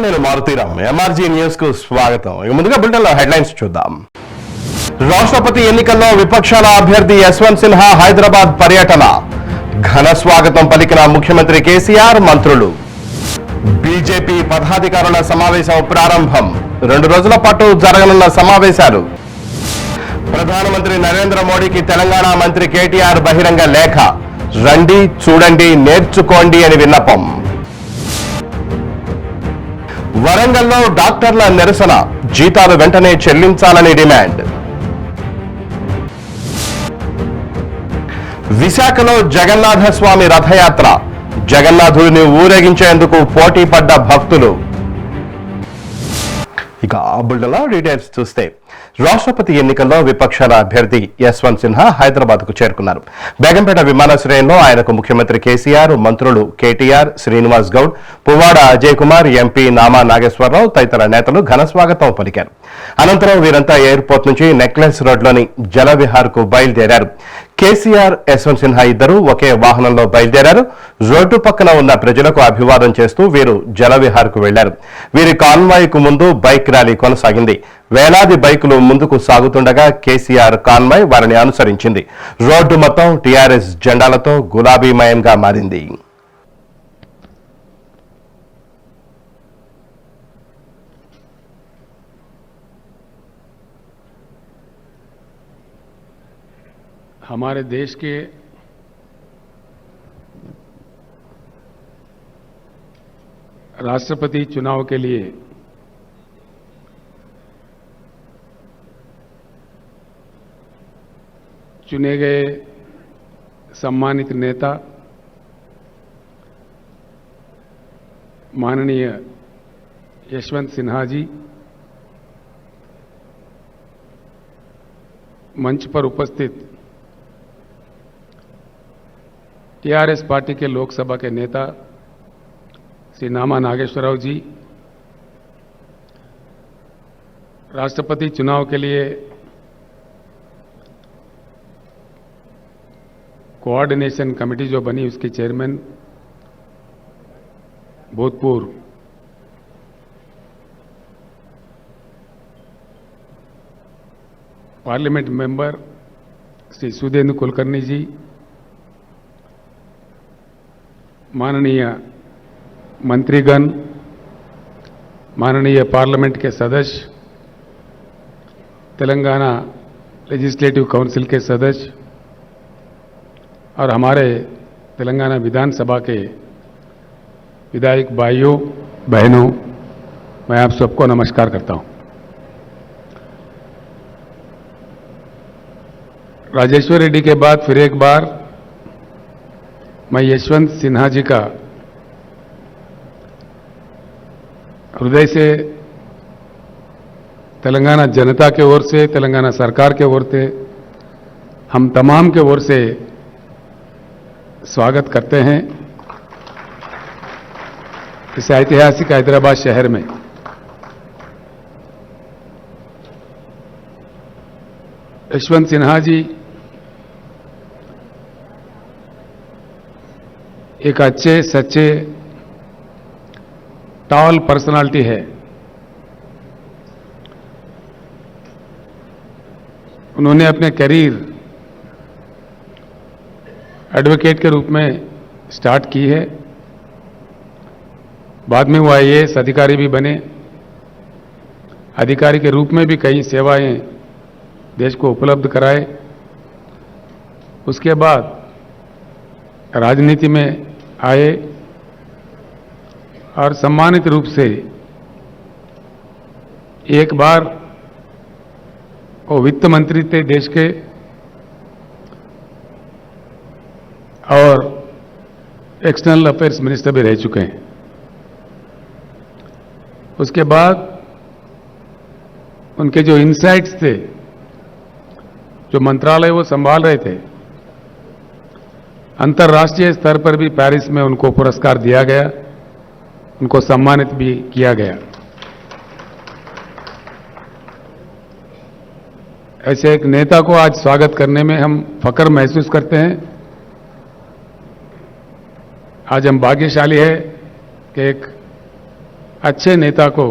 నేను Maruthi Ram MRG news కు స్వాగతం. ముందుగా బులెటిన్ లో హెడ్లైన్స్ చూద్దాం. రాష్ట్రపతి ఎన్నికల్లో విపక్షాల అభ్యర్థి యశ్వంత్ సిన్హా హైదరాబాద్ పర్యటన. ఘన స్వాగతం పలికిన ముఖ్యమంత్రి కేసీఆర్, మంత్రులు. బీజేపీ పదాధికారుల సమావేశం ప్రారంభం. 2 రోజుల పాటు జరగనున్న సమావేశాలు. ప్రధానమంత్రి నరేంద్ర మోడీకి తెలంగాణ మంత్రి కేటీఆర్ బహిరంగ లేఖ. రండి, చూడండి, నేర్చుకోండి అని విన్నపం. వరంగల్లో డాక్టర్ల నిరసన. జీతాలు వెంటనే చెల్లించాలని డిమాండ్. విశాఖలో జగన్నాథ స్వామి రథయాత్ర. జగన్నాథుడిని ఊరేగించేందుకు పోటీ పడ్డ భక్తులు. ఇక ఆ బుల్టన్లో డీటెయిల్స్ చూస్తే, రాష్ట్రపతి ఎన్నికల్లో విపక్షాల అభ్యర్థి యశ్వంత్ సిన్హా హైదరాబాద్ కు చేరుకున్నారు. బేగంపేట విమానాశ్రయంలో ఆయనకు ముఖ్యమంత్రి కేసీఆర్, మంత్రులు కేటీఆర్, శ్రీనివాస్ గౌడ్, పువ్వాడ అజయ్ కుమార్, ఎంపీ నామా నాగేశ్వరరావు తదితర నేతలు ఘన స్వాగతం పలికారు. అనంతరం వీరంతా ఎయిర్పోర్ట్ నుంచి నెక్లెస్ రోడ్లోని జలవిహార్ కు బయలుదేరారు. కేసీఆర్, యశ్వంత్ సిన్హా ఇద్దరు ఒకే వాహనంలో బయలుదేరారు. రోడ్డు పక్కన ఉన్న ప్రజలకు అభివాదం చేస్తూ వీరు జలవిహార్ కు వెళ్లారు. వీరి కాన్వాయ్ కు ముందు బైక్ ర్యాలీ కొనసాగింది. వేలాది బైకులు ముందుకు సాగుతుండగా కేసీఆర్ కాన్వాయ్ వారిని అనుసరించింది. రోడ్డు మొత్తం టీఆర్ఎస్ జెండాలతో గులాబీమయంగా మారింది. हमारे देश के राष्ट्रपति चुनाव के लिए चुने गए सम्मानित नेता माननीय यशवंत सिन्हा जी, मंच पर उपस्थित टीआरएस पार्टी के लोकसभा के नेता श्री नामा नागेश्वरराव जी, राष्ट्रपति चुनाव के लिए कोऑर्डिनेशन कमेटी जो बनी उसके चेयरमैन भूतपूर्व पार्लियामेंट मेंबर श्री सुधींद्र कुलकर्णी जी, माननीय मंत्रीगण, माननीय पार्लियामेंट के सदस्य, तेलंगाना लेजिस्लेटिव काउंसिल के सदस्य और हमारे तेलंगाना विधानसभा के विधायक भाइयों बहनों, मैं आप सबको नमस्कार करता हूं। राजेश्वर रेड्डी के बाद फिर एक बार मैं यशवंत सिन्हा जी का हृदय से तेलंगाना जनता के ओर से, तेलंगाना सरकार के ओर से, हम तमाम के ओर से स्वागत करते हैं इस ऐतिहासिक हैदराबाद शहर में। यशवंत सिन्हा जी एक अच्छे सच्चे टॉल पर्सनालिटी है। उन्होंने अपने करियर एडवोकेट के रूप में स्टार्ट की है। बाद में वो आईएएस अधिकारी भी बने। अधिकारी के रूप में भी कई सेवाएं देश को उपलब्ध कराए। उसके बाद राजनीति में आए और सम्मानित रूप से एक बार वो वित्त मंत्री थे देश के और एक्सटर्नल अफेयर्स मिनिस्टर भी रह चुके हैं। उसके बाद उनके जो इनसाइट्स थे, जो मंत्रालय वो संभाल रहे थे, अंतर्राष्ट्रीय स्तर पर भी पेरिस में उनको पुरस्कार दिया गया, उनको सम्मानित भी किया गया। ऐसे एक नेता को आज स्वागत करने में हम फख्र महसूस करते हैं। आज हम भाग्यशाली है कि एक अच्छे नेता को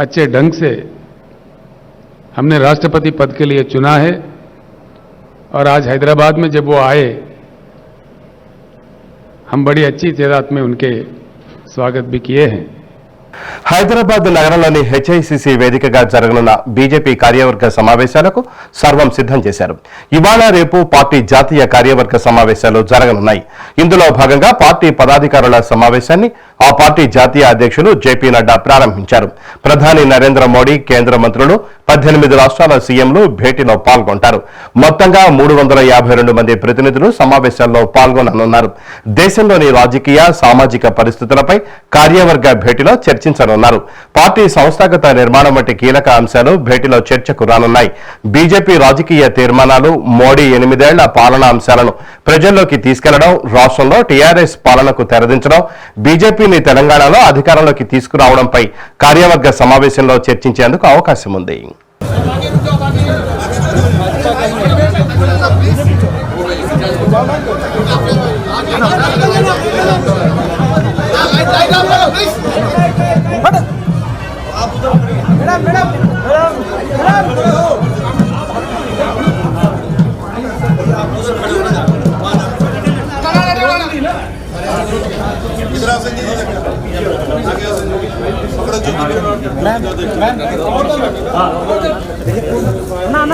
अच्छे ढंग से हमने राष्ट्रपति पद के लिए चुना है और आज हैदराबाद में जब वो आए हम बड़ी अच्छी तादाद में उनके स्वागत भी किए हैं। హైదరాబాద్ నగరంలోని హెచ్ఐసిసి వేదికగా జరగనున్న బీజేపీ కార్యవర్గ సమావేశాలకు సర్వం సిద్ధం చేశారు. ఇవాళ రేపు పార్టీ జాతీయ కార్యవర్గ సమావేశాలు జరగనున్నాయి. ఇందులో భాగంగా పార్టీ పదాధికారుల సమావేశాన్ని ఆ పార్టీ జాతీయ అధ్యక్షులు జేపీ నడ్డా ప్రారంభించారు. ప్రధాని నరేంద్ర మోడీ, కేంద్ర మంత్రులు, 18 రాష్ట్రాల సీఎంలు భేటీలో పాల్గొంటారు. మొత్తంగా 352 మంది ప్రతినిధులు సమావేశాల్లో పాల్గొననున్నారు. దేశంలోని రాజకీయ, సామాజిక పరిస్థితులపై కార్యవర్గ భేటీలో చర్చించనున్నారు. పార్టీ సంస్థాగత నిర్మాణం వంటి కీలక అంశాలు భేటీలో చర్చకు రానున్నాయి. బీజేపీ రాజకీయ తీర్మానాలు, మోడీ 8 ఏళ్ల పాలనా అంశాలను ప్రజల్లోకి తీసుకెళ్లడం, రాష్ట్రంలో టీఆర్ఎస్ పాలనకు తెరదించడం, బీజేపీని తెలంగాణలో అధికారంలోకి తీసుకురావడంపై కార్యవర్గ సమావేశంలో చర్చించేందుకు అవకాశం ఉంది.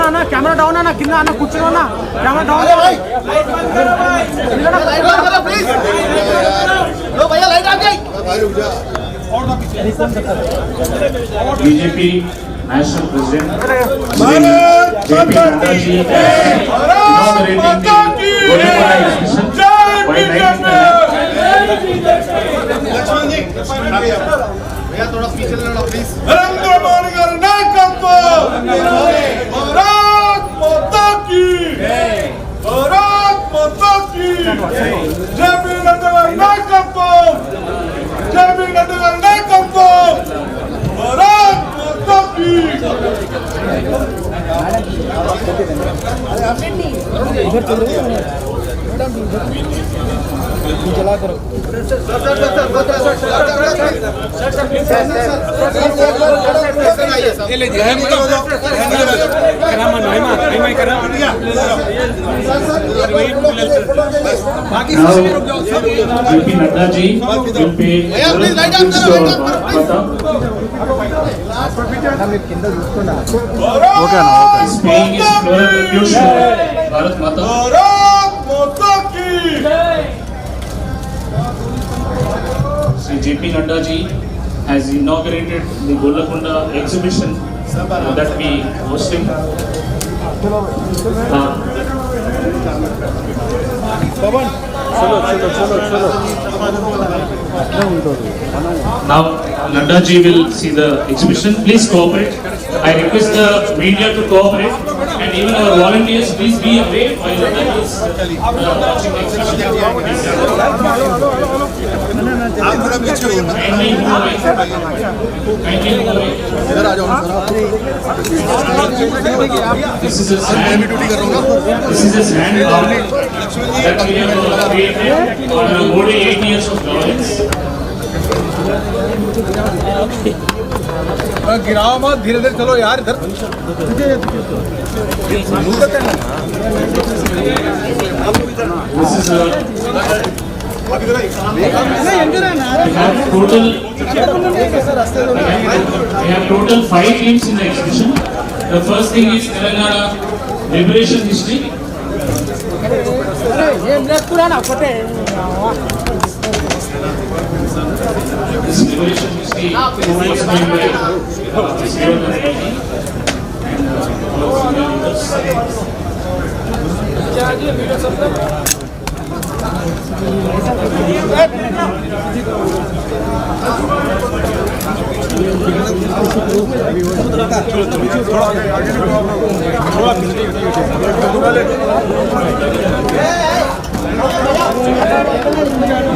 ना कैमरा डाउन ना किंदा ना कुछ ना कैमरा डाउन प्लीज लो भैया लाइट आ गई BJP national president JP Nadda ji भैया थोड़ा पीछे लेना प्लीज। नरेंद्र मोदी गारी नायकत्व, भारत माता की, भारत माता की, जेपी नड्डा गारी नायकत्व, जेपी नड्डा गारी नायकत्व, भारत माता की। चला करो जेपी नड्डा जी भारत माता की। Sri JP Nadda ji has inaugurated the Golconda exhibition that we hosting. Now Nadda ji will see the exhibition. Please cooperate. I request the media to cooperate and even our volunteers, please be away while Nadda is watching the exhibition. Kindly move away. Kindly move away. This is a sand. This is a sand art that we have created on more than 8 years of governance. गिराओ मत, धीरे धीरे चलो यार इधर। This is a we have total 5 teams in the exhibition. The first thing is Telangana liberation history. This liberation history was made by Sriram Reddy and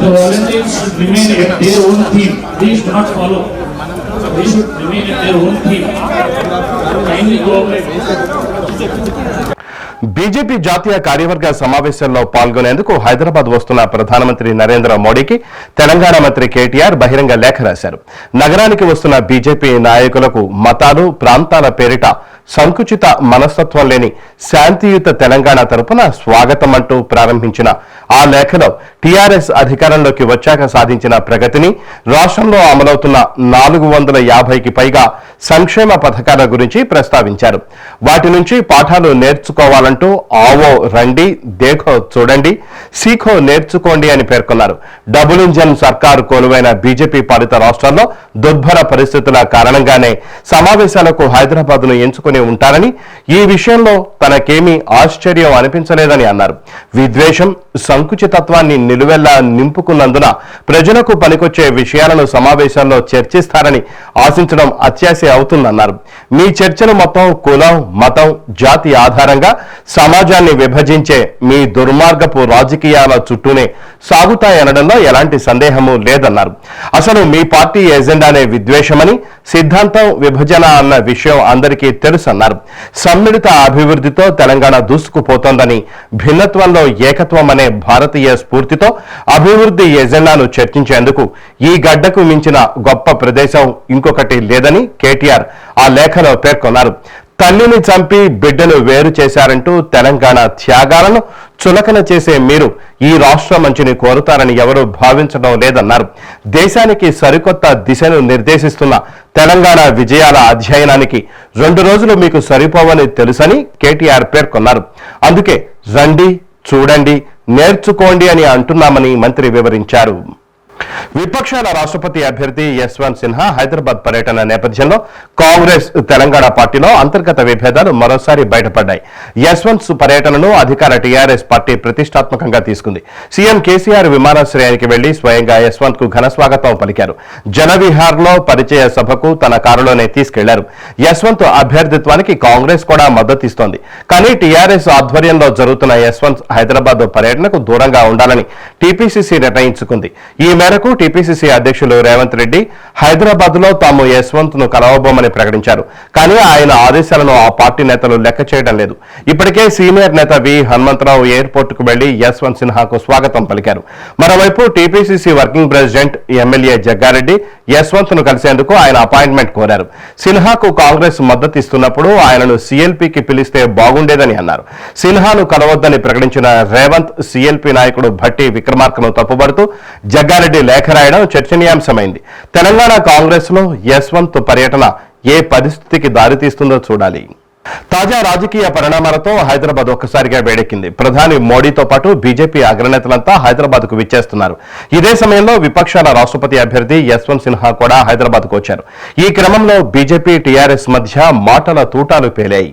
the volunteers should remain at their own theme. Please do not follow. They should remain at their own theme. Kindly cooperate. BJP జాతీయ కార్యవర్గ సమావేశంలో పాల్గొనేందుకు హైదరాబాద్ వస్తున్న ప్రధానమంత్రి నరేంద్ర మోడీకి తెలంగాణ మంత్రి కేటీఆర్ బహిరంగ లేఖ రాశారు. నగరానికి వస్తున్న బీజేపీ నాయకులకు మతాలు, ప్రాంతాల పేరిట సంకుచిత మనస్తత్వం లేని శాంతియుత తెలంగాణ తరపున స్వాగతం అంటూ ప్రారంభించిన ఆ లేఖలో టీఆర్ఎస్ అధికారంలోకి వచ్చాక సాధించిన ప్రగతిని, రాష్ట్రంలో అమలవుతున్న 450కి పైగా సంక్షేమ పథకాల గురించి ప్రస్తావించారు. వాటి నుంచి పాఠాలు నేర్చుకోవాలంటూ ఆవో రండి, దేఖో చూడండి, సీఖో నేర్చుకోండి అని పేర్కొన్నారు. డబుల్ ఇంజన్ సర్కారు కొలువైన బీజేపీ పాలిత రాష్ట్రాల్లో దుర్భర పరిస్థితుల కారణంగానే సమావేశాలకు హైదరాబాద్ను ఎంచుకుని ఉంటారని, ఈ విషయంలో తనకేమీ ఆశ్చర్యం అనిపించలేదని అన్నారు. విద్వేషం, సంకుచితత్వాన్ని నిలువెల్లా నింపుకున్నందున ప్రజలకు పనికొచ్చే విషయాలను సమావేశాల్లో చర్చిస్తారని ఆశించడం అత్యాశ అవుతుందన్నారు. మీ చర్చలు మొత్తం కులం, మతం, జాతి ఆధారంగా సమాజాన్ని విభజించే మీ దుర్మార్గపు రాజకీయాల చుట్టూనే సాగుతాయనడంలో ఎలాంటి సందేహము లేదన్నారు. అసలు మీ పార్టీ ఎజెండానే విద్వేషమని, సిద్ధాంతం విభజన అన్న విషయం అందరికీ తెలుసన్నారు. సమ్మిళిత అభివృద్ధితో తెలంగాణ దూసుకుపోతోందని, భిన్నత్వంలో ఏకత్వం అనే భారతీయ స్ఫూర్తితో అభివృద్ధి ఎజెండాను చర్చించేందుకు ఈ గడ్డకు మించిన గొప్ప ప్రదేశం ఇంకొకటి లేదని కేటీఆర్ ఆ లేఖలో పేర్కొన్నారు. తల్లిని చంపి బిడ్డను వేరు చేశారంటూ తెలంగాణ త్యాగాలను చులకన చేసే మీరు ఈ రాష్ట్ర మంచిని కోరుతారని ఎవరూ భావించడం లేదన్నారు. దేశానికి సరికొత్త దిశను నిర్దేశిస్తున్న తెలంగాణ విజయాల అధ్యయనానికి 2 రోజులు మీకు సరిపోవని తెలుసని కేటీఆర్ పేర్కొన్నారు. అందుకే రండి, చూడండి, నేర్చుకోండి అని అంటున్నామని మంత్రి వివరించారు. విపక్షాల రాష్ట్రపతి అభ్యర్థి యశ్వంత్ సిన్హా హైదరాబాద్ పర్యటన నేపథ్యంలో కాంగ్రెస్ తెలంగాణ పార్టీలో అంతర్గత విభేదాలు మరోసారి బయటపడ్డాయి. యశ్వంత్ పర్యటనను అధికార టీఆర్ఎస్ పార్టీ ప్రతిష్టాత్మకంగా తీసుకుంది. సీఎం కేసీఆర్ విమానాశ్రయానికి వెళ్లి స్వయంగా యశ్వంత్ కు ఘన స్వాగతం పలికారు. జనవిహార్లో పరిచయ సభకు తన కారులోనే తీసుకెళ్లారు. యశ్వంత్ అభ్యర్థిత్వానికి కాంగ్రెస్ కూడా మద్దతిస్తోంది. కానీ టీఆర్ఎస్ ఆధ్వర్యంలో జరుగుతున్న యశ్వంత్ హైదరాబాద్ పర్యటనకు దూరంగా ఉండాలని టీపీసీసీ నిర్ణయించుకుంది. ఈ మేరకు టీపీసీసీ అధ్యక్షులు రేవంత్ రెడ్డి హైదరాబాద్ లో తాము యశ్వంత్ ను కలవబోమని ప్రకటించారు. కానీ ఆయన ఆదేశాలను ఆ పార్టీ నేతలు లెక్క చేయడం లేదు. ఇప్పటికే సీనియర్ నేత వి హనుమంతరావు ఎయిర్పోర్ట్ కు వెళ్లి యశ్వంత్ సిన్హాకు స్వాగతం పలికారు. మరోవైపు TPCC working president MLA Jaggareddy Yashwant ను కలిసేందుకు ఆయన అపాయింట్మెంట్ కోరారు. సిన్హాకు కాంగ్రెస్ మద్దతు ఇస్తున్నప్పుడు ఆయనను సీఎల్పీకి పిలిస్తే బాగుండేదని అన్నారు. సిన్హాను కలవద్దని ప్రకటించిన రేవంత్ సీఎల్పీ నాయకుడు భట్టి విక్రమార్కను తప్పుబడుతూ జగ్గారెడ్డి లేఖ రాయడం చర్చనీయాంశమైంది. తెలంగాణ కాంగ్రెస్ లో యశ్వంత్ పర్యటన ఏ పరిస్థితికి దారితీస్తుందో చూడాలి. తాజా రాజకీయ పరిణామాలతో హైదరాబాద్ ఒక్కసారిగా వేడెక్కింది. ప్రధాని మోడీతో పాటు బీజేపీ అగ్రనేతలంతా హైదరాబాద్ కు విచ్చేస్తున్నారు. ఇదే సమయంలో విపక్షాల రాష్ట్రపతి అభ్యర్థి యశ్వంత్ సిన్హా కూడా హైదరాబాద్ కు వచ్చారు. ఈ క్రమంలో బీజేపీ టీఆర్ఎస్ మధ్య మాటల తూటాలు పేలాయి.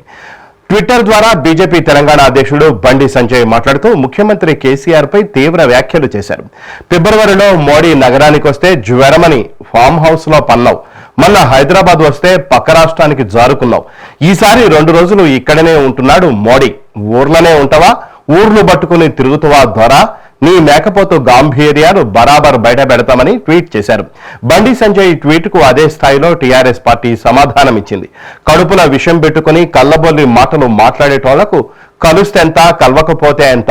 ట్విట్టర్ ద్వారా బీజేపీ తెలంగాణ అధ్యక్షుడు బండి సంజయ్ మాట్లాడుతూ ముఖ్యమంత్రి కేసీఆర్ పై తీవ్ర వ్యాఖ్యలు చేశారు. ఫిబ్రవరిలో మోడీ నగరానికి వస్తే జ్వరమని ఫామ్ హౌస్ లో పన్నావు, మొన్న హైదరాబాద్ వస్తే పక్క రాష్ట్రానికి జారుకున్నావు, ఈసారి 2 రోజులు ఇక్కడనే ఉంటున్నాడు మోడీ, ఊర్లోనే ఉంటావా, ఊర్లు పట్టుకుని తిరుగుతావా ద్వారా, నీ మేకపోతు గాంభీర్యాలు బరాబర్ బయట పెడతామని ట్వీట్ చేశారు. బండి సంజయ్ ట్వీట్ కు అదే స్థాయిలో టీఆర్ఎస్ పార్టీ సమాధానమిచ్చింది. కడుపున విషం పెట్టుకుని కళ్ళబొల్లి మాటలు మాట్లాడేటోళ్లకు కలుస్తెంత, కలవకపోతే ఎంత,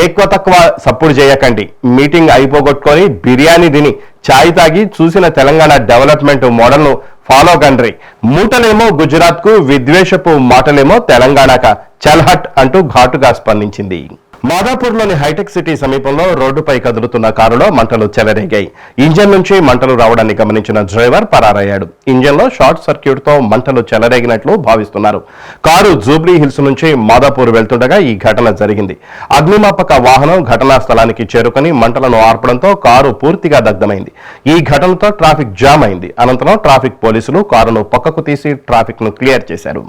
ఎక్కువ తక్కువ సప్పుడు చేయకండి, మీటింగ్ అయిపోగొట్టుకొని బిర్యానీ తిని ఛాయ్ తాగి చూసిన తెలంగాణ డెవలప్మెంట్ మోడల్ ను ఫాలో కండ్రి. మూటలేమో గుజరాత్ కు, విద్వేషపు మాటలేమో తెలంగాణక చల్హట్ అంటూ ఘాటుగా స్పందించింది. మాదాపూర్లోని హైటెక్ సిటీ సమీపంలో రోడ్డుపై కదులుతున్న కారులో మంటలు చెలరేగాయి. ఇంజన్ నుంచి మంటలు రావడాన్ని గమనించిన డ్రైవర్ పరారయ్యాడు. ఇంజన్లో షార్ట్ సర్క్యూట్ తో మంటలు చెలరేగినట్లు భావిస్తున్నారు. కారు జూబ్లీ హిల్స్ నుంచి మాదాపూర్ వెళ్తుండగా ఈ ఘటన జరిగింది. అగ్నిమాపక వాహనం ఘటనా స్థలానికి చేరుకుని మంటలను ఆర్పడంతో కారు పూర్తిగా దగ్ధమైంది. ఈ ఘటనతో ట్రాఫిక్ జామ్ అయింది. అనంతరం ట్రాఫిక్ పోలీసులు కారును పక్కకు తీసి ట్రాఫిక్ ను క్లియర్ చేశారు.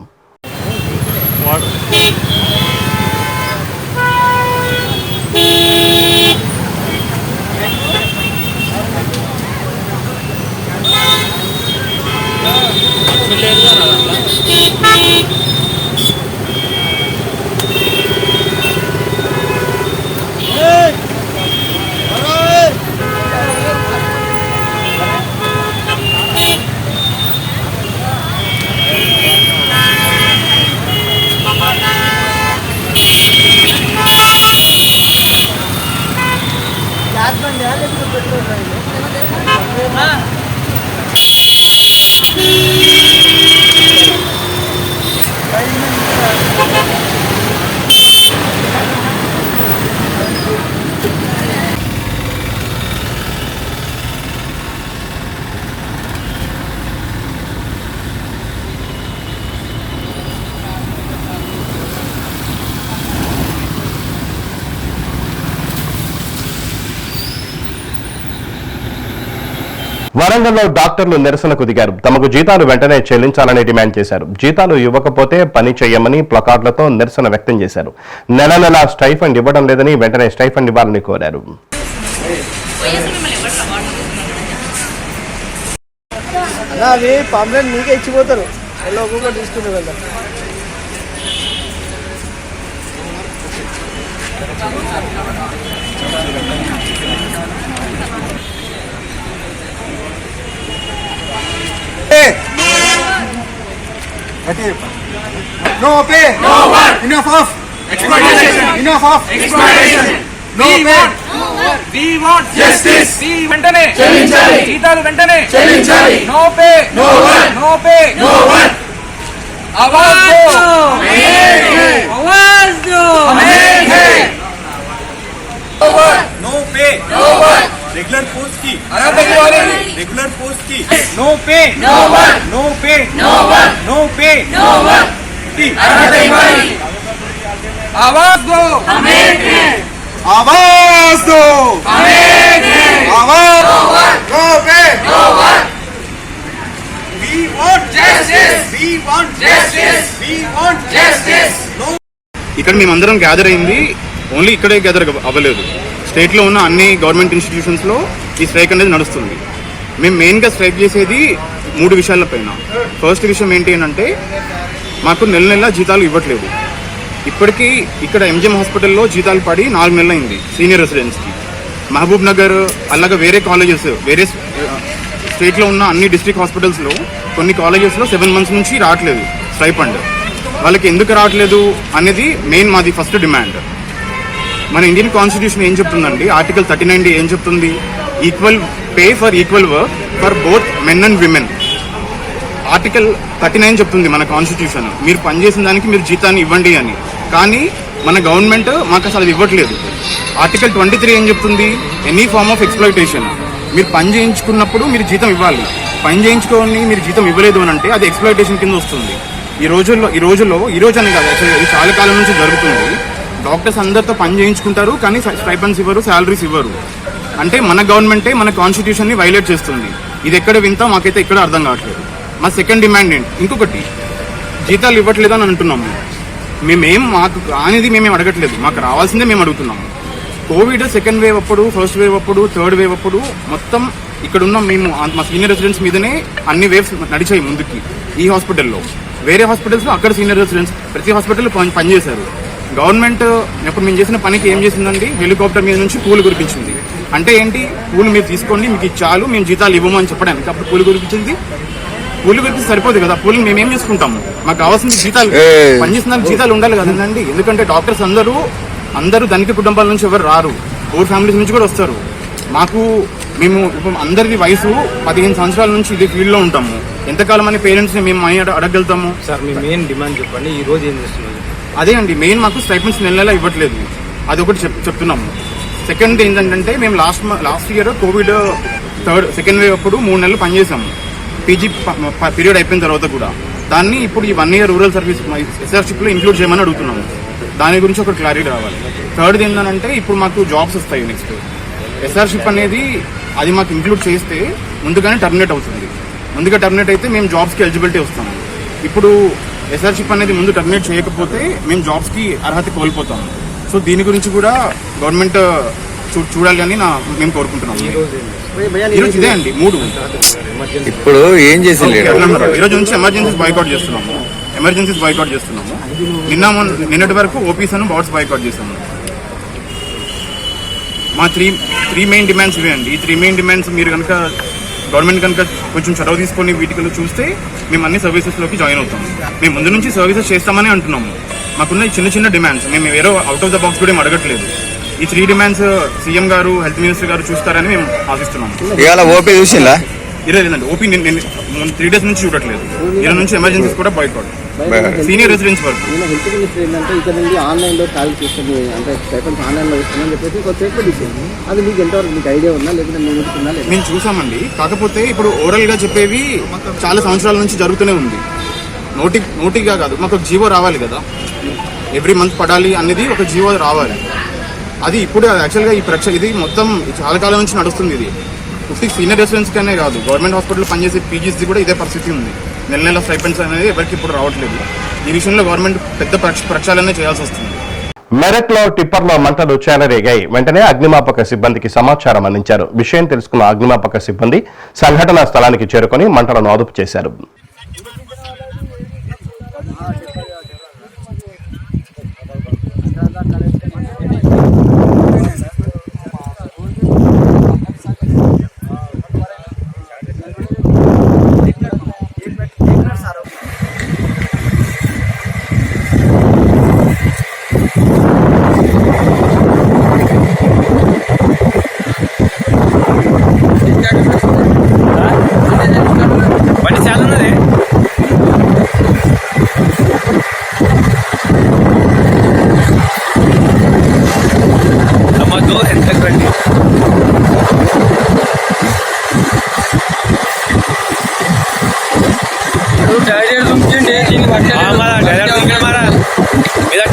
వరంగల్లో డాక్టర్లు నిరసనకు దిగారు. తమకు జీతాలు వెంటనే చెల్లించాలని డిమాండ్ చేశారు. జీతాలు ఇవ్వకపోతే పని చేయమని ప్లకార్డులతో నిరసన వ్యక్తం చేశారు. నెల నెలా స్టైఫండ్ ఇవ్వడం లేదని వెంటనే స్టైఫండ్ ఇవ్వాలని కోరారు. అవి పాంప్లెట్ మీకే ఇచ్చిపోతారు, ఎలా ఒక్కొక్కటి తీసుకునే వెళ్దాం. No pay. No work. Enough of exploitation. Enough of exploitation. No pay. We want Justice. వెంటనే చెల్లించాలి. జీతాలు వెంటనే చెల్లించాలి. No pay No work. No pay No work. आवाज दो आवाज दो No work. No pay. No work. Regular post की. Regular post की. नो पे No work. नो पे No work. नो पे No work. आवाज दो आवाज दो. आवाज. No work. No pay. No work. We want justice. We want justice. We want justice. No. ఇక్కడ మేమందరం గ్యాదర్ అయింది ఓన్లీ ఇక్కడే గ్యాదర్ అవ్వలేదు. స్టేట్లో ఉన్న అన్ని గవర్నమెంట్ ఇన్స్టిట్యూషన్స్లో ఈ స్ట్రైక్ అనేది నడుస్తుంది. మేము మెయిన్గా స్ట్రైక్ చేసేది 3 విషయాలపైన. ఫస్ట్ విషయం ఏంటి అంటే మాకు నెల నెల జీతాలు ఇవ్వట్లేదు. ఇప్పటికీ ఇక్కడ ఎంజిఎం హాస్పిటల్లో జీతాలు పడి 4 నెలలు అయింది సీనియర్ రెసిడెంట్స్కి. మహబూబ్ నగర్ అలాగే వేరే కాలేజెస్ వేరే స్టేట్లో ఉన్న అన్ని డిస్ట్రిక్ట్ హాస్పిటల్స్లో కొన్ని కాలేజెస్లో 7 మంత్స్ నుంచి రావట్లేదు స్టైఫండ్. వాళ్ళకి ఎందుకు రావట్లేదు అనేది మెయిన్ మాది ఫస్ట్ డిమాండ్. మన ఇండియన్ కాన్స్టిట్యూషన్ ఏం చెప్తుందండి, ఆర్టికల్ 39 ఏం చెప్తుంది, equal pay for equal work for both men and women. Article 39 చెప్తుంది మన కాన్స్టిట్యూషన్, మీరు పనిచేసిన దానికి మీరు జీతాన్ని ఇవ్వండి అని. కానీ మన గవర్నమెంట్ మాకు అసలు అది ఇవ్వట్లేదు. ఆర్టికల్ 23 ఏం చెప్తుంది, ఎనీ ఫార్మ్ ఆఫ్ ఎక్స్ప్లాయిటేషన్, మీరు పని చేయించుకున్నప్పుడు మీరు జీతం ఇవ్వాలి. పని చేయించుకొని మీరు జీతం ఇవ్వలేదు అని అంటే అది ఎక్స్ప్లాయిటేషన్ కింద వస్తుంది. ఈ రోజు అని కాదు, ఇది చాలా కాలం నుంచి జరుగుతుంది. డాక్టర్స్ అందరితో పని చేయించుకుంటారు కానీ స్టైపెండ్స్ ఇవ్వరు, శాలరీస్ ఇవ్వరు. అంటే మన గవర్నమెంటే మన కాన్స్టిట్యూషన్ ని వైలేట్ చేస్తుంది. ఇది ఎక్కడ వింత మాకైతే ఎక్కడ అర్థం కావట్లేదు. మా సెకండ్ డిమాండ్ ఏంటి, ఇంకొకటి జీతాలు ఇవ్వట్లేదు అని అంటున్నాము. మాకు కానిది మేమేం అడగట్లేదు, మాకు రావాల్సిందే మేము అడుగుతున్నాము. కోవిడ్ సెకండ్ వేవ్ అప్పుడు, ఫస్ట్ వేవ్ అప్పుడు, థర్డ్ వేవ్ అప్పుడు మొత్తం ఇక్కడున్న మేము మా సీనియర్ రెసిడెంట్స్ మీదనే అన్ని వేవ్స్ నడిచాయి ముందుకి. ఈ హాస్పిటల్లో వేరే హాస్పిటల్స్లో అక్కడ సీనియర్ రెసిడెంట్స్ ప్రతి హాస్పిటల్లో పనిచేశారు. గవర్నమెంట్ ఇప్పుడు మేము చేసిన పనికి ఏం చేసిందండి, హెలికాప్టర్ మీద నుంచి పూలు కురిపించింది. అంటే ఏంటి, పూలు మీరు తీసుకోండి, మీకు చాలు, మేము జీతాలు ఇవ్వము అని చెప్పడానికి. అప్పుడు పూలు కురిపించింది. పూలు కురిపిస్తే సరిపోదు కదా, పూలు మేమేం చేసుకుంటాము, మాకు కావాల్సిన జీతాలు, పనిచేసిన జీతాలు ఉండాలి కదండి. ఎందుకంటే డాక్టర్స్ అందరూ ధనిక కుటుంబాల నుంచి ఎవరు రారు, పూర్ ఫ్యామిలీస్ నుంచి కూడా వస్తారు. మేము ఇప్పుడు అందరిది వయసు 15 సంవత్సరాల నుంచి ఇదే ఫీల్డ్ లో ఉంటాము. ఎంతకాలం అని పేరెంట్స్ ని మేము అడగలుగుతాము సార్? మీ మెయిన్ డిమాండ్ చెప్పండి, ఈ రోజు ఏం చేస్తున్నారు? అదే అండి మెయిన్, మాకు స్టైపెండ్స్ నెల ఇవ్వట్లేదు, అది ఒకటి చెప్తున్నాము. సెకండ్ ఏంటంటే మేము last year Covid second wave అప్పుడు 3 నెలలు పనిచేసాము. పీజీ పీరియడ్ అయిపోయిన తర్వాత కూడా దాన్ని ఇప్పుడు ఈ 1 ఇయర్ రూరల్ సర్వీస్ ఎస్ఆర్షిప్ లో ఇంక్లూడ్ చేయమని అడుగుతున్నాము. దాని గురించి ఒక క్లారిటీ రావాలి. థర్డ్ ఏంటంటే ఇప్పుడు మాకు జాబ్స్ వస్తాయి నెక్స్ట్. ఎస్ఆర్షిప్ అనేది అది మాకు ఇంక్లూడ్ చేస్తే ముందుగానే టర్మినేట్ అవుతుంది. ముందుగా టర్మినేట్ అయితే మేము జాబ్స్కి ఎలిజిబిలిటీ వస్తాము. ఇప్పుడు ఎస్ఆర్షిప్ అనేది ముందు టర్మినేట్ చేయకపోతే మేము జాబ్స్కి అర్హత కోల్పోతాము. సో దీని గురించి కూడా గవర్నమెంట్ చూడాలి అని మేము కోరుకుంటున్నాము. ఈరోజు ఇదే అండి 3. ఇప్పుడు ఏం చేసింది ఈరోజు నుంచి ఎమర్జెన్సీస్ బాయ్కాట్ చేస్తున్నాము. నిన్నటి వరకు ఓపీస్ అని బాట్స్ బాయ్కాట్ చేస్తాము. మా త్రీ మెయిన్ డిమాండ్స్ ఇవే అండి. ఈ 3 మెయిన్ డిమాండ్స్ మీరు కనుక గవర్నమెంట్ కనుక కొంచెం చొరవ తీసుకొని వీటికి చూస్తే మేము అన్ని సర్వీసెస్లోకి జాయిన్ అవుతాము. మేము ముందు నుంచి సర్వీసెస్ చేస్తామని అంటున్నాము. మాకున్న చిన్న చిన్న డిమాండ్స్, మేము వేరే అవుట్ ఆఫ్ ద బాక్స్ కూడా ఏం అడగట్లేదు. ఈ 3 డిమాండ్స్ సీఎం గారు, హెల్త్ మినిస్టర్ గారు చూస్తారని మేము ఆశిస్తున్నాము. ఇవాళ ఓపీ చూసిందా? లేదండి ఓపీ నేను 3 days నుంచి చూడట్లేదు. ఈరోజు నుంచి ఎమర్జెన్సీస్ కూడా బాయ్కాట్ సీనియర్ రెసిడెన్స్ వరకు. నేను హెల్త్ మినిస్టర్ ఏంటంటే ఇక్కడ నుండి ఆన్లైన్లో ట్రావెల్ చేస్తుంది, అంటే స్టైపెండ్స్ ఆన్లైన్లో ఇస్తున్నాను చెప్పేసి ఒక స్టేట్మెంట్ ఇచ్చింది. అది మీకు ఎంతవరకు మీకు ఐడియా ఉందా, లేకపోతే మేము ఉందా? మేము చూసామండి. కాకపోతే ఇప్పుడు ఓవరాల్గా చెప్పేవి చాలా సంవత్సరాల నుంచి జరుగుతూనే ఉంది. నోటిగా కాదు, మాకు ఒక జీవో రావాలి కదా, ఎవ్రీ మంత్ పడాలి అనేది ఒక జీవో రావాలి. అది ఇప్పుడు యాక్చువల్గా ఇది మొత్తం చాలా కాలం నుంచి నడుస్తుంది. ఇది ఫిఫ్టీ సీనియర్ రెసిడెన్స్ కనే కాదు, గవర్నమెంట్ హాస్పిటల్లో పనిచేసే పీజీస్ది కూడా ఇదే పరిస్థితి ఉంది. నెల స్టైపెండ్స్ అనేది ఎవరికి ఇప్పుడు రావట్లేదు. ఈ విషయంలో గవర్నమెంట్ పెద్ద ప్రక్షాళన చేయాల్సి వస్తుంది. మెరట్ లో టిప్పర్లో మంటలు చెలరేగాయి. వెంటనే అగ్నిమాపక సిబ్బందికి సమాచారం అందించారు. విషయం తెలుసుకున్న అగ్నిమాపక సిబ్బంది సంఘటనా స్థలానికి చేరుకొని మంటలను అదుపు చేశారు.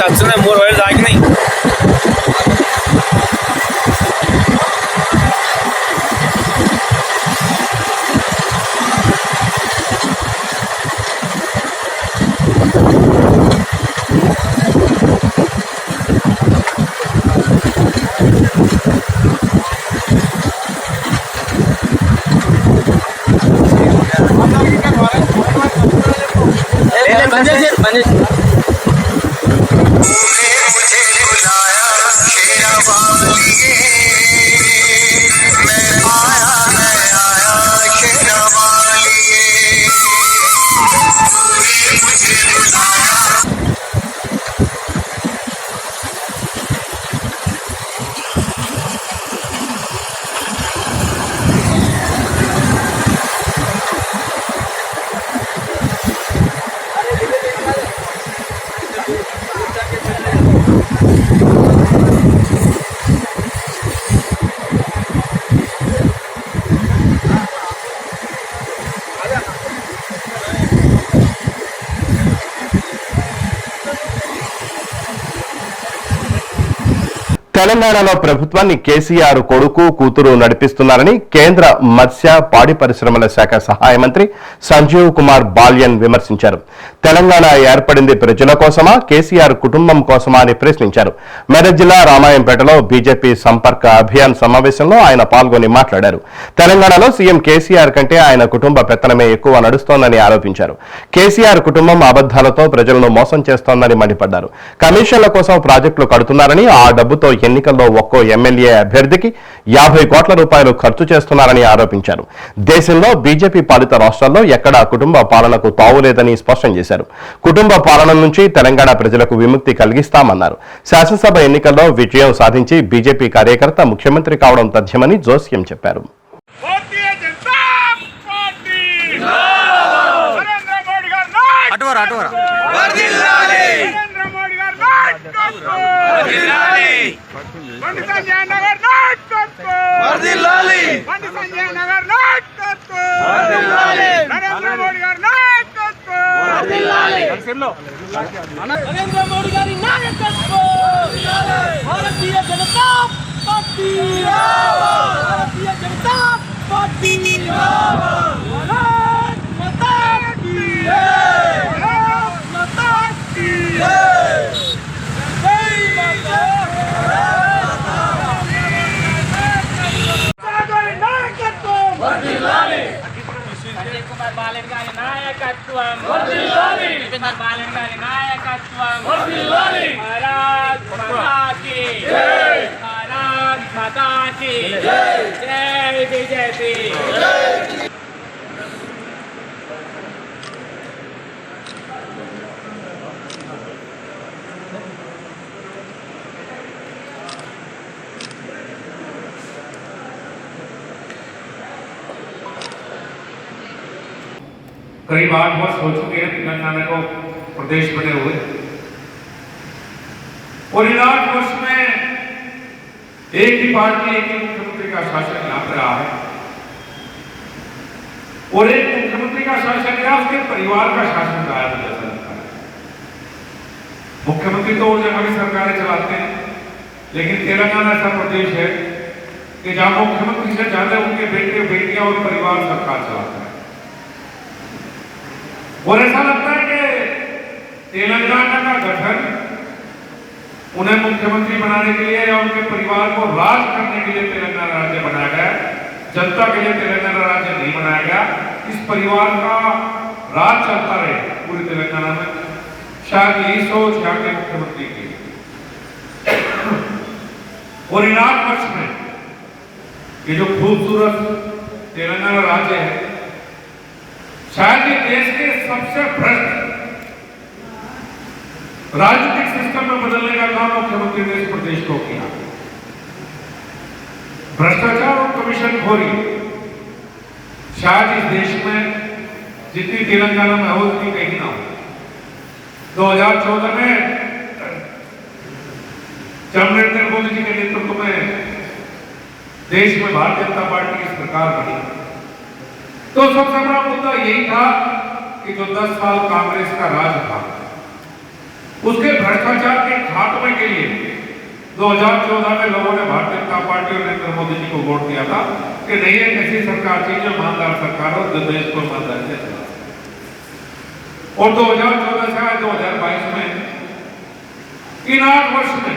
టచ్ 3 వైర్లు తాకినాయి. తెలంగాణలో ప్రభుత్వాన్ని కేసీఆర్ కొడుకు కూతురు నడిపిస్తున్నారని కేంద్ర మత్స్య పాడి పరిశ్రమల శాఖ సహాయ మంత్రి సంజీవ్ కుమార్ బాల్యన్ విమర్శించారు. తెలంగాణ ఏర్పడింది ప్రజల కోసమా, కేసీఆర్ కుటుంబం కోసమా అని ప్రశ్నించారు. మెదక్ జిల్లా రామాయంపేటలో బీజేపీ సంపర్క అభియాన్ సమావేశంలో ఆయన పాల్గొని మాట్లాడారు. తెలంగాణలో సీఎం కేసీఆర్ కంటే ఆయన కుటుంబ పెత్తనమే ఎక్కువ నడుస్తోందని ఆరోపించారు. కేసీఆర్ కుటుంబం అబద్దాలతో ప్రజలను మోసం చేస్తోందని మండిపడ్డారు. కమిషన్ల కోసం ప్రాజెక్టులు కడుతున్నారని, ఆ డబ్బుతో ఎన్నికల్లో ఒక్కో ఎమ్మెల్యే అభ్యర్థికి 50 కోట్ల రూపాయలు ఖర్చు చేస్తున్నారని ఆరోపించారు. దేశంలో బీజేపీ పాలిత రాష్ట్రాల్లో ఎక్కడా కుటుంబ పాలనకు తావులేదని స్పష్టం చేశారు. కుటుంబ పాలన నుంచి తెలంగాణ ప్రజలకు విముక్తి కలిగిస్తామన్నారు. శాసనసభ ఎన్నికల్లో విజయం సాధించి బీజేపీ కార్యకర్త ముఖ్యమంత్రి కావడం తథ్యమని జోస్యం చెప్పారు. నరేంద్ర మోడీ గారి నాయకత్వం, భారతీయ జనతా పార్టీ, భారతీయ జనతా పార్టీ, భారత్ మాతా కీ జై, భారత్ మాతా కీ జై, జై మాతా గారి నాయకత్వం వర్ధిల్లాలి. సంజయ్ కుమార్ బాలన్ గారి నాయకత్వం వర్ధిల్లాలి. బాలన్ గారి నాయకత్వం వర్ధిల్లాలి. భారత్ మాతా కీ జై, భారత్ మాతా కీ జై, జై బీజేపీ. करीब 8 वर्ष हो चुके हैं तेलंगाना को प्रदेश बने हुए, और इन 8 वर्ष में एक ही पार्टी, एक ही मुख्यमंत्री का शासन यहाँ पे रहा है, और एक मुख्यमंत्री का शासन क्या उसके परिवार का शासन रहा है। मुझे ऐसा लगता है मुख्यमंत्री तो और जगह भी सरकारें चलाते हैं, लेकिन तेलंगाना ऐसा प्रदेश है कि जहां मुख्यमंत्री से ज्यादा उनके बेटे बेटियां और परिवार सरकार चलाता है। और ऐसा लगता है कि तेलंगाना का गठन उन्हें मुख्यमंत्री बनाने के लिए या उनके परिवार को राज करने के लिए तेलंगाना राज्य बनाया गया, जनता के लिए तेलंगाना राज्य नहीं बनाया गया। इस परिवार का राज चलता रहे पूरे तेलंगाना में, शायद यही सोच यहाँ के मुख्यमंत्री की। और इन 8 वर्ष में ये जो खूबसूरत तेलंगाना राज्य है, शायद ये देश के सबसे भ्रष्ट राजनीतिक सिस्टम में बदलने का काम मुख्यमंत्री ने इस प्रदेश को किया। भ्रष्टाचार और कमीशन खोरी शायद इस देश में जितनी तेलंगाना में हो उतनी कहीं ना हो। 2014 में जब नरेंद्र मोदी जी के नेतृत्व में देश में भारतीय जनता पार्टी की सरकार बनी, तो सबसे बड़ा मुद्दा यही था कि जो 10 साल कांग्रेस का राज था, उसके भ्रष्टाचार के खात्मे के लिए 2014 में लोगों ने भारतीय जनता पार्टी और नरेंद्र मोदी जी को वोट दिया था कि नहीं है ऐसी सरकार चाहिए जो ईमानदार सरकार हो, जो देश को ईमानदारी से चला। और 2014 से आज 2022 में इन 8 वर्ष में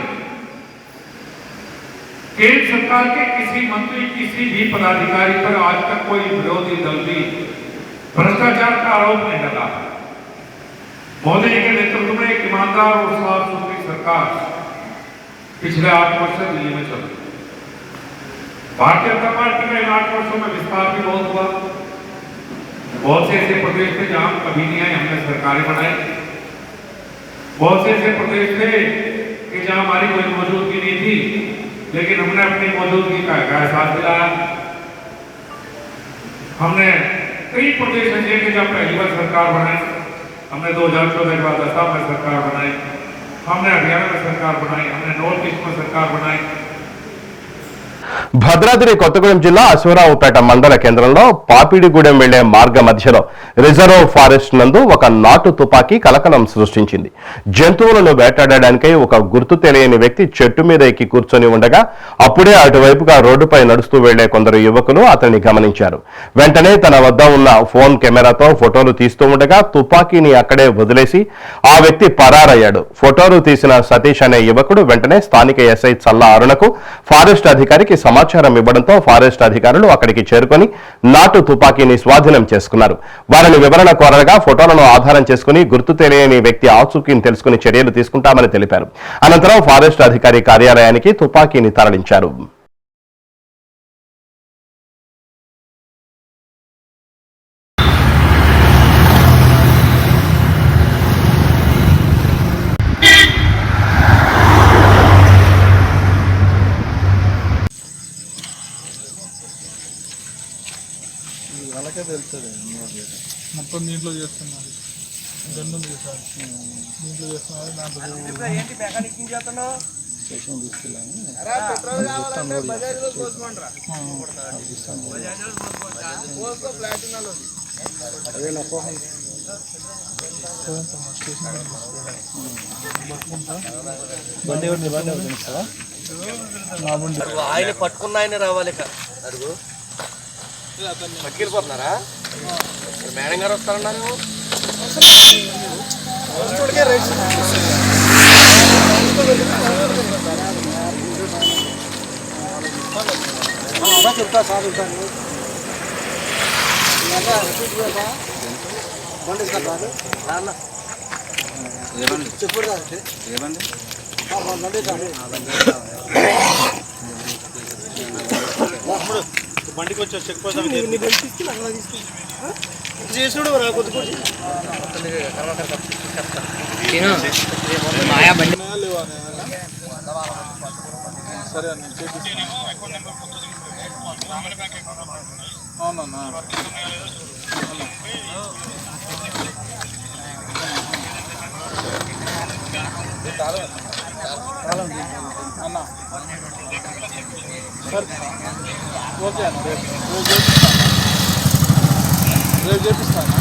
केंद्र सरकार के किसी मंत्री, किसी भी पदाधिकारी पर आज तक कोई विरोधी दल भी भ्रष्टाचार का आरोप नहीं लगा। मोदी जी के नेतृत्व में एक ईमानदार और साफ सुथरी सरकार पिछले 8 वर्ष से दिल्ली में चल रही है। भारतीय जनता पार्टी का इन 8 वर्षों में विस्तार भी बहुत हुआ। बहुत से ऐसे प्रदेश थे जहां कभी नहीं आए, हमने सरकारें बनाई। बहुत से ऐसे प्रदेश थे कि जहां हमारी कोई मौजूदगी नहीं थी, लेकिन हमने अपनी मौजूदगी का एहसास दिलाया। हमने कई प्रदेश ऐसे थे जहां पहली बार सरकार बनाई। हमने 2014 के बाद असम में सरकार बनाई, हमने हरियाणा में सरकार बनाई, हमने नॉर्थ ईस्ट में सरकार बनाई। భద్రాద్రి కొత్తగూడెం జిల్లా అశ్వరావుపేట మండల కేంద్రంలో పాపిడిగూడెం వెళ్లే మార్గ మధ్యలో రిజర్వ్ ఫారెస్ట్ నందు ఒక నాటు తుపాకీ కలకలం సృష్టించింది. జంతువులను వేటాడడానికై ఒక గుర్తు తెలియని వ్యక్తి చెట్టు మీద ఎక్కి కూర్చొని ఉండగా అప్పుడే అటువైపుగా రోడ్డుపై నడుస్తూ వెళ్లే కొందరు యువకులు అతన్ని గమనించారు. వెంటనే తన వద్ద ఉన్న ఫోన్ కెమెరాతో ఫోటోలు తీస్తూ ఉండగా తుపాకీని అక్కడే వదిలేసి ఆ వ్యక్తి పరారయ్యాడు. ఫోటోలు తీసిన సతీష్ అనే యువకుడు వెంటనే స్థానిక ఎస్ఐ చల్లా అరుణకు ఫారెస్ట్ అధికారికి సమాచారం ఇవ్వడంతో ఫారెస్ట్ అధికారులు అక్కడికి చేరుకొని నాటు తుపాకీని స్వాధీనం చేసుకున్నారు. వారిని వివరణ కోరగా ఫోటోలను ఆధారం చేసుకుని గుర్తు తెలియని వ్యక్తి ఆచూకీని తెలుసుకుని చర్యలు తీసుకుంటామని తెలిపారు. అనంతరం ఫారెస్ట్ అధికారి కార్యాలయానికి తుపాకీని తరలించారు. మొత్తం దీంట్లో చేస్తున్నారు, గన్నులు చేశారు, దీంట్లో చేస్తున్నారు. దాంట్లో స్టేషన్ తీసుకెళ్ళాను. బండి ఎవరిని బండి అవుతుంది కదా, నా బండి ఆయన పట్టుకున్న ఆయన రావాలి. అడుగు పట్టుకెళ్ళిపోతున్నారా? మేడం గారు వస్తారన్నారు. చెప్తా సార్ చెప్పు బండికి వచ్చా చెక్ పోస్ట్ చేసుడు రా కొద్ది మాయా బండి సరే అని ఓకే అన్న రేపు చేపిస్తాను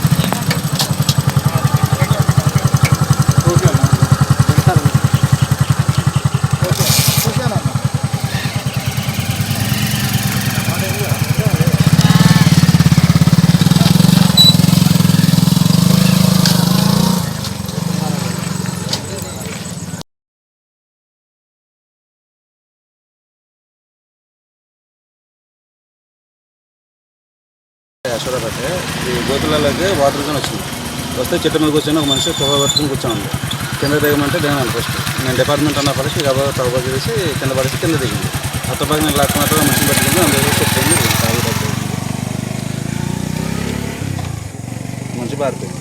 ఓకే అన్న ఓకేనా యశ్వరాబాద్ ఈ గోతులలోకి వాటర్ జోన్ వచ్చింది వస్తే చెట్టు మీద కూర్చొని ఒక మనిషి తొగ పట్టుకుని కూర్చోండి కింద దిగమంటే దిగాను ఫస్ట్ నేను డిపార్ట్మెంట్ అన్న పడిచి తగ చేసి కింద పడేసి కింద దిగింది అత్తపక్క నేను లాక్కున్నట్టుగా మనిషిని పట్టుకుంది అందులో చెప్పింది మంచి పారిపోయింది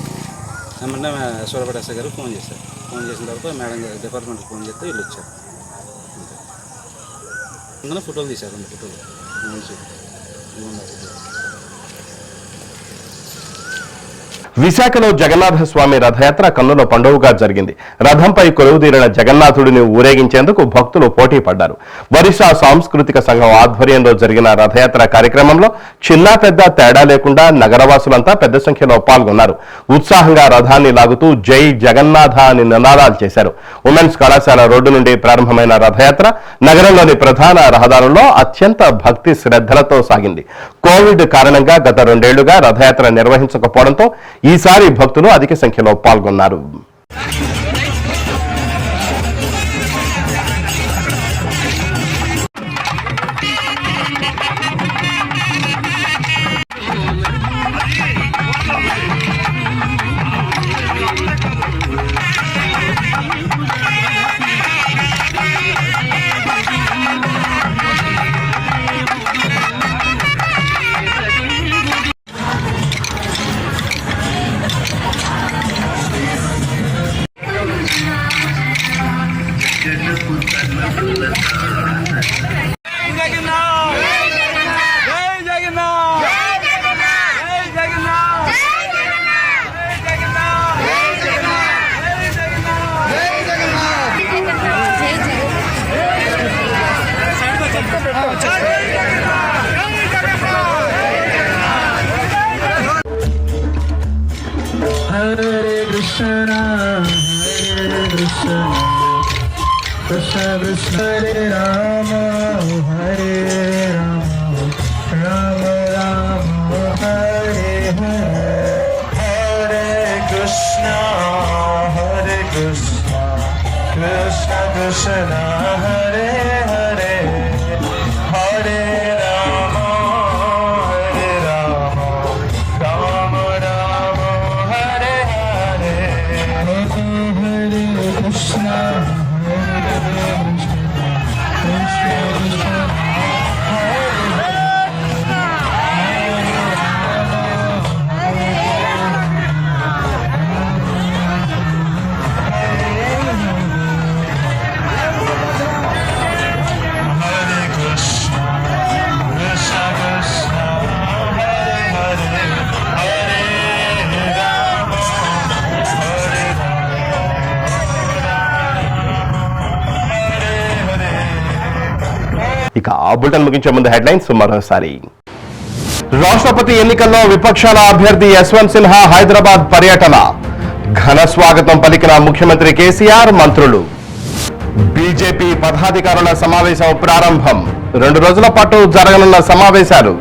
ఏమంటే యశ్వరాబాద్ ఎస్ఐ గారు ఫోన్ చేశారు ఫోన్ చేసిన తర్వాత మేడం గారు డిపార్ట్మెంట్కి ఫోన్ చేస్తే వీళ్ళు వచ్చారు అందులో ఫోటోలు తీశారు 2 ఫోటోలు మంచి విశాఖలో జగన్నాథ స్వామి రథయాత్ర కన్నుల పండుగగా జరిగింది. రథంపై కొలువుదీరిన జగన్నాథుడిని ఊరేగించేందుకు భక్తులు పోటీ పడ్డారు. ఒరిస్సా సాంస్కృతిక సంఘం ఆధ్వర్యంలో జరిగిన రథయాత్ర కార్యక్రమంలో చిన్నా పెద్ద తేడా లేకుండా నగరవాసులంతా పెద్ద సంఖ్యలో పాల్గొన్నారు. ఉత్సాహంగా రథాన్ని లాగుతూ జై జగన్నాథ అని నినాదాలు చేశారు. ఉమెన్స్ కళాశాల రోడ్డు నుండి ప్రారంభమైన రథయాత్ర నగరంలోని ప్రధాన రహదారుల్లో అత్యంత భక్తి శ్రద్ధలతో సాగింది. కోవిడ్ కారణంగా గత 2 ఏళ్లుగా రథయాత్ర నిర్వహించకపోవడంతో ఈసారి భక్తులు అధిక సంఖ్యలో పాల్గొన్నారు. Hare Krishna, Krishna Krishna, Hare Rama, Hare Rama, Rama Rama, Hare Hare, Hare Krishna, Krishna Krishna, Hare Hare, Hare Rama, Rama Rama, Hare Hare, Hare Krishna, Krishna Krishna, ఇక ఆ బులెటిన్ ముగించే ముందు హెడ్లైన్స్ మరోసారి. రాష్ట్రపతి ఎన్నికల్లో విపక్షాల అభ్యర్థి యశ్వంత్ సిన్హా హైదరాబాద్ పర్యటన. ఘన స్వాగతం పలికిన ముఖ్యమంత్రి కేసీఆర్, మంత్రులు. బీజేపీ పదాధికారుల సమావేశం ప్రారంభం. 2 రోజుల పాటు జరగనున్న సమావేశాలు.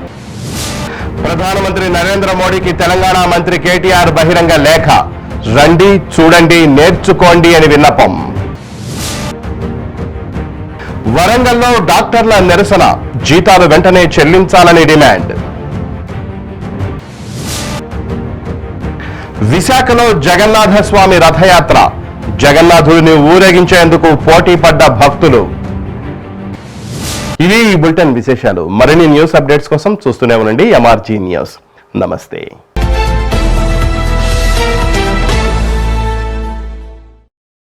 ప్రధానమంత్రి నరేంద్ర మోడీకి తెలంగాణ మంత్రి కేటీఆర్ బహిరంగ లేఖ. రండి, చూడండి, నేర్చుకోండి అని విన్నపం. వరంగల్లో డాక్టర్ల నిరసన. జీతాలు వెంటనే చెల్లించాలని డిమాండ్. విశాఖలో జగన్నాథ స్వామి రథయాత్ర. జగన్నాథుడిని ఊరేగించేందుకు పోటీ పడ్డ భక్తులు. ఇవి ఈ బులెటిన్ విశేషాలు. మరిన్ని న్యూస్ అప్డేట్స్ కోసం చూస్తూనే ఉండండి MRG న్యూస్. నమస్తే.